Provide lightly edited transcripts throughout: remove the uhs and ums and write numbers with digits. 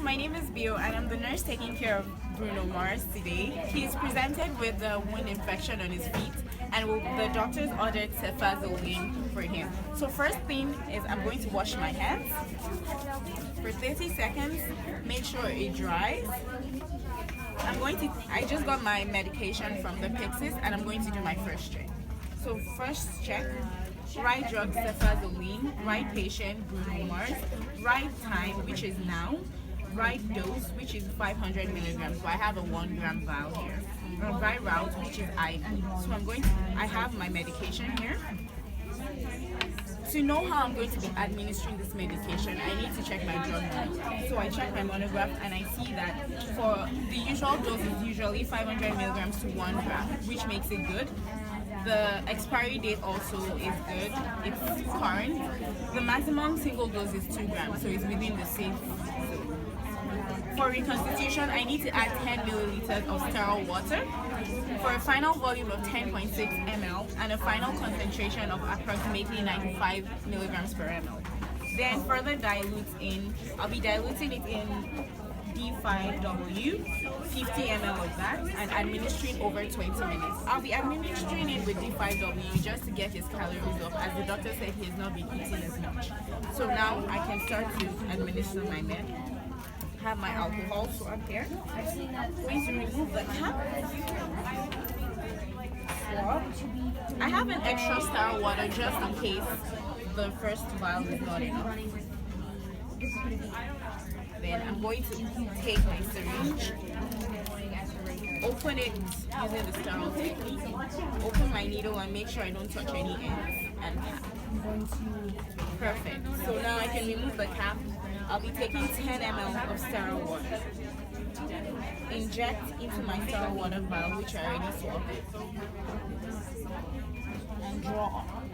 my name is Bio and I'm the nurse taking care of Bruno Mars today. He's presented with a wound infection on his feet and the doctors ordered cefazoline for him. So first thing is I'm going to wash my hands for 30 seconds, make sure it dries. I just got my medication from the Pyxis and I'm going to do my first check. So first check, right drug cefazoline, right patient Bruno Mars, right time which is now, right dose which is 500 milligrams. So I have a 1 gram vial here. Right route which is IV. So I have my medication here. To know how I'm going to be administering this medication, I need to check my drug monograph. So I check my monograph and I see that for the usual dose is usually 500 milligrams to 1 gram, which makes it good. The expiry date also is good, it's current. The maximum single dose is 2 grams, so it's within the safe zone. For reconstitution, I need to add 10 milliliters of sterile water for a final volume of 10.6 ml and a final concentration of approximately 95 milligrams per ml. Then further I'll be diluting it in D5W, 50 ml of that, and administering over 20 minutes. I'll be administering it with D5W just to get his calories up, as the doctor said he has not been eating as much. So now I can start to administer my med. Have my alcohol swab here. I'm going to remove the cap. Swab. I have an extra sterile water just in case the first vial is not enough. Then I'm going to take my syringe, open it using the sterile technique, open my needle and make sure I don't touch any ends and cap. Perfect. So now I can remove the cap. I'll be taking 10 ml of sterile water. Inject into my sterile water vial, which I already swabbed, and draw on.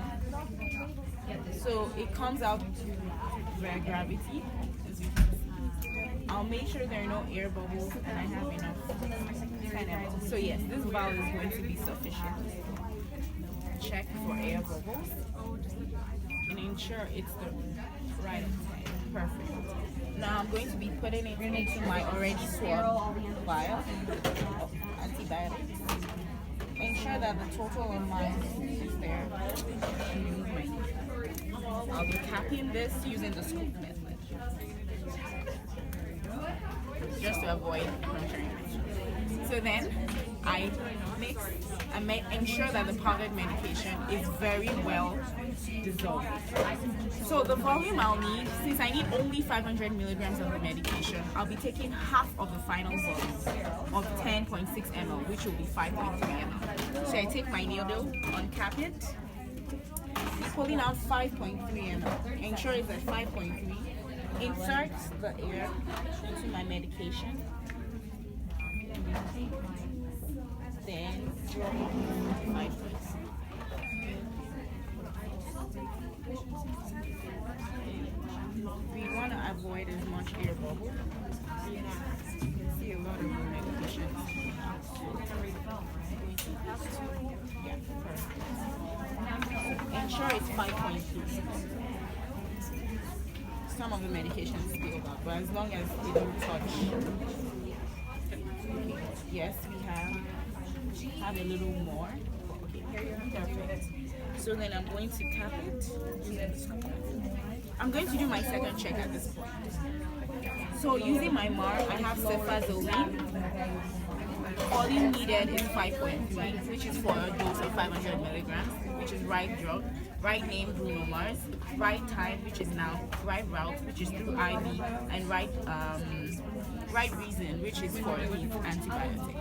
So it comes out to rare gravity, as you can see. I'll make sure there are no air bubbles and I have enough 10 ml. So yes, this vial is going to be sufficient. Check for air bubbles and ensure it's the right size. Perfect. Now I'm going to be putting it into my already swabbed vial of antibiotics. Ensure that the total amount is there. I'll be capping this using the scoop method, just to avoid puncturing. So then I mix and ensure that the powdered medication is very well dissolved. So the volume I'll need, since I need only 500 milligrams of the medication, I'll be taking half of the final volume of 10.6 ml, which will be 5.3 ml. So I take my needle, uncap it, pulling out 5.3 ml, ensure it's at 5.3, insert the air into my medication, then draw 5 points. We want to avoid as much air bubble. You can see a lot of medications. Yeah, perfect. Ensure it's 5.2. Some of the medications spill out, but as long as it don't touch. Okay. Yes, we have a little more. Okay, perfect. So then I'm going to cap it. I'm going to do my second check at this point. So using my MAR, I have cefazoline. Volume needed is 5.3, which is for a dose of 500 milligrams, which is right drug, right name Bruno Mars, right time, which is now, right route, which is through IV, and right reason, which is for the antibiotic.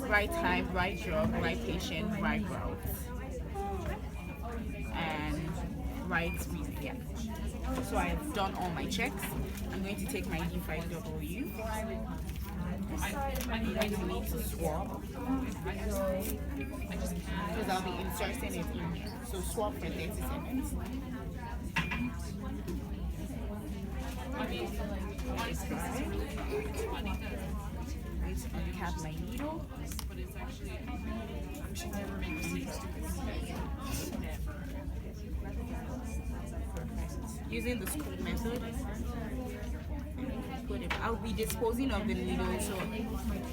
Right time, right drug, right patient, right route, and right reason. Yeah. So I've done all my checks. I'm going to take my D5W. I'm going to need to swab because I'll be inserting it in here. So swab for 30 seconds. Uncap my needle. Using the scoop method, I'll be disposing of the needle, so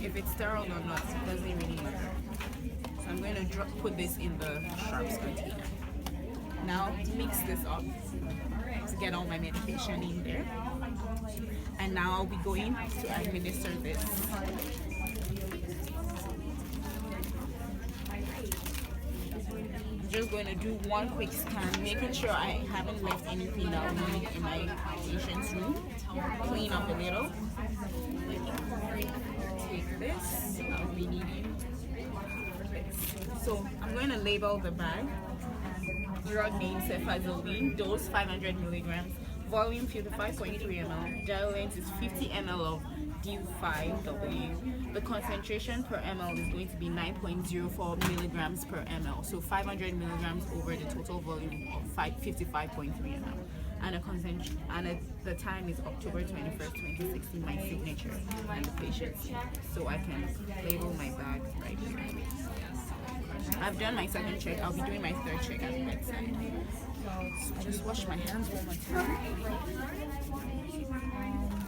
if it's sterile or not, it doesn't really matter. So I'm going to put this in the sharps container. Now mix this up to get all my medication in there. And now I'll be going to administer this. I'm just going to do one quick scan, making sure I haven't left anything that I need in my patient's room. Clean up a little. Take this. I'll be needing this. So I'm going to label the bag. Drug name cefazoline, dose 500 milligrams, volume 55.3 ml, diluent is 50 ml of D5W. The concentration per ml is going to be 9.04 milligrams per ml, so 500 milligrams over the total volume of 55.3 ml. And the time is October 21st, 2016, my signature and the patient's, so I can label my bag right here. I've done my second check. I'll be doing my third check at the bedside. So just wash my hands one more time.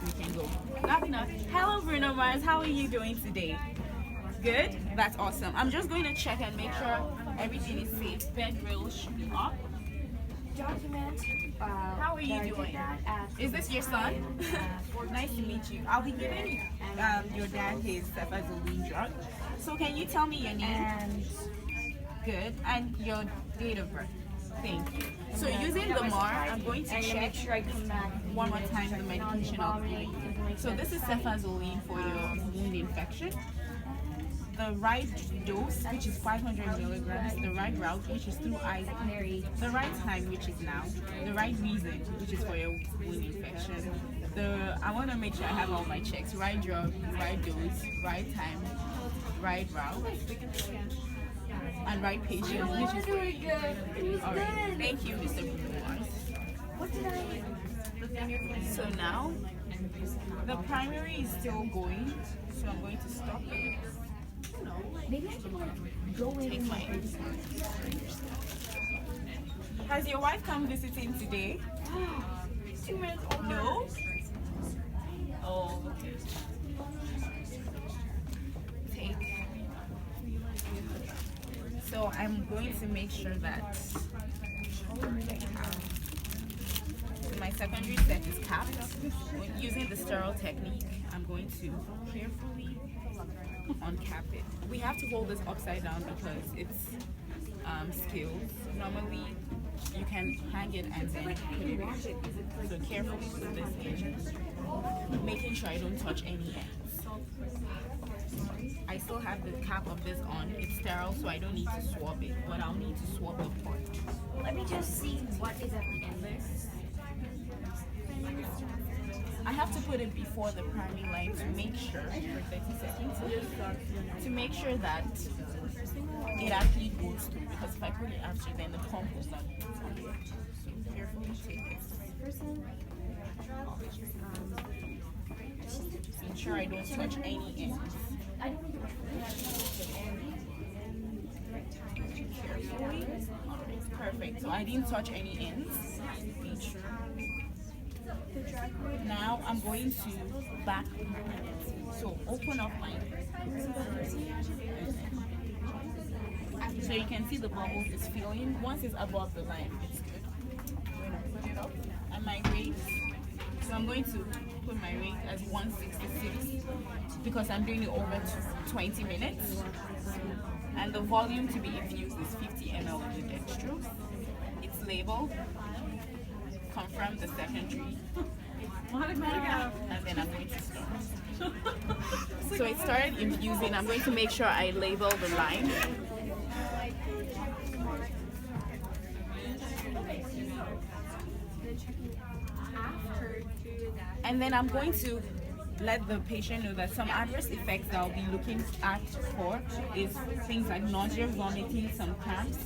We can go. Lavina. Hello, Bruno Mars. How are you doing today? Good? That's awesome. I'm just going to check and make sure everything is safe. Bed rail should be up. Document. How are you doing? Is this your son? Nice to meet you. I'll be giving your dad his cefazoline drug. So can you tell me your name? And good. And your date of birth. Thank you. So using the MAR, I'm going to check make sure I come back one more time the medication I'll be giving you. So this is cefazoline for your wound infection. The right dose, which is 500 milligrams, the right route, which is through IV, the right time, which is now, the right reason, which is for your wound infection. I want to make sure I have all my checks: right drug, right dose, right time, right route, and right patient, which is for you. All right, thank you, Mr. Bruno. what did I? So now, the primary is still going, so I'm going to stop it. Maybe I should like go in Take and my Has your wife come visiting today? 2 minutes over. No? Oh, okay. Take. So I'm going to make sure that my secondary set is capped. Using the sterile technique, I'm going to carefully uncap it. We have to hold this upside down because it's scales. Normally you can hang it and then put it in. So carefully put this in, making sure I don't touch any ends. I still have the cap of this on. It's sterile, so I don't need to swab it, but I'll need to swab the part. Let me just see what is at the end there. I have to put it before the priming line to make sure, for 30 seconds, to make sure that it actually goes through, because if I put it after, then the pump will not go through. So carefully take it. Ensure I don't touch any ends. Carefully. Perfect. So I didn't touch any ends. Make sure. Now I'm going to back. So open up my. So you can see the bubbles is filling. Once it's above the line, it's good. I'm going to put it up. And my rate. So I'm going to put my rate as 166 because I'm doing it over 20 minutes. And the volume to be infused is 50 ml of the dextrose. It's labeled. Confirm the secondary. And then I'm going to start. So it started infusing. I'm going to make sure I label the line. And then I'm going to let the patient know that some adverse effects that I'll be looking at for is things like nausea, vomiting, some cramps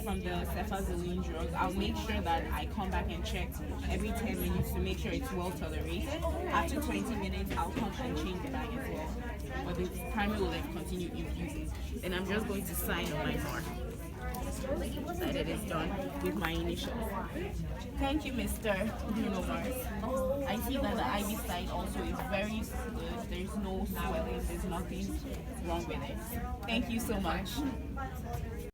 from the cefazoline drug. I'll make sure that I come back and check every 10 minutes to make sure it's well tolerated. After 20 minutes, I'll come and change the bag as well. But the primary will then continue infusing. And I'm just going to sign on my mark. that it is done with my initials. Thank you, Mr. Bruno Mars. I see that the Ivy side also is very good. There's no swelling, there's nothing wrong with it. Thank you so much.